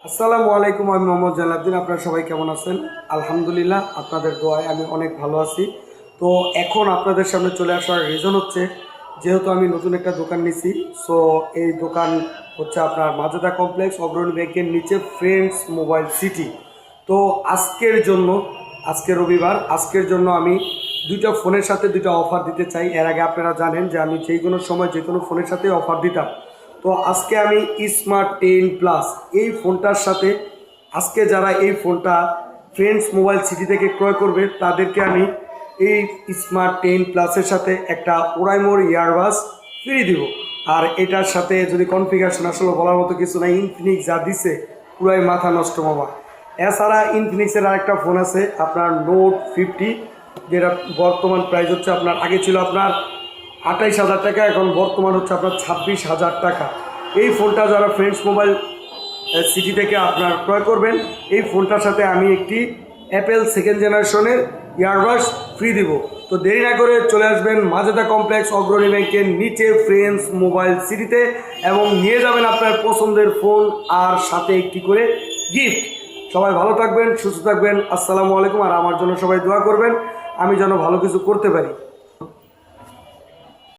আসসালামু আলাইকুম, আমি মোহাম্মদ জালালউদ্দিন। আপনারা সবাই কেমন আছেন? আলহামদুলিল্লাহ, আপনাদের দোয়ায় আমি অনেক ভালো আছি। তো এখন আপনাদের সামনে চলে আসার রিজন হচ্ছে, যেহেতু আমি নতুন একটা দোকান নিছি। সো এই দোকান হচ্ছে আপনার মাজেদা কমপ্লেক্স অগ্রণী ব্যাংকের নিচে ফ্রেন্ডস মোবাইল সিটি। তো আজকে রবিবার, আজকের জন্য আমি দুইটা ফোনের সাথে দুইটা অফার দিতে চাই। এর আগে আপনারা জানেন যে আমি যে কোনো সময় যে কোনো ফোনের সাথে অফার দিতাম। তো আজকে আমি স্মার্ট 10 প্লাস এই ফোনটার সাথে, আজকে যারা এই ফোনটা ফ্রেন্ডস মোবাইল সিটি থেকে ক্রয় করবে তাদেরকে আমি এই স্মার্ট 10 প্লাসের সাথে একটা ওরাইমোর ইয়ারবাস ফ্রি দিব। আর এটার সাথে যদি কনফিগারেশন আসলে বলার মতো কিছু নাই, ইনফিনিক্স যা দিছে পুরাই মাথা নষ্ট মামা। এছাড়া ইনফিনিক্সের আরেকটা ফোন আছে আপনার নোট 50, যেটা বর্তমান প্রাইস হচ্ছে আপনার, আগে ছিল আপনার 28,000 টাকা, এখন বর্তমান হচ্ছে আপনার 26,000 টাকা। এই ফোনটা যারা ফ্রেন্ডস মোবাইল সিটি থেকে আপনার ক্রয় করবেন, এই ফোনটার সাথে আমি একটি অ্যাপেল সেকেন্ড জেনারেশনের ইয়ারবাস ফ্রি দিব। তো দেরি না করে চলে আসবেন মাজেদা কমপ্লেক্স অগ্রণী ব্যাংকের নিচে ফ্রেন্ডস মোবাইল সিটিতে, এবং নিয়ে যাবেন আপনার পছন্দের ফোন আর সাথে একটি করে গিফট। সবাই ভালো থাকবেন, সুস্থ থাকবেন। আসসালামু আলাইকুম। আর আমার জন্য সবাই দোয়া করবেন, আমি যেন ভালো কিছু করতে পারি।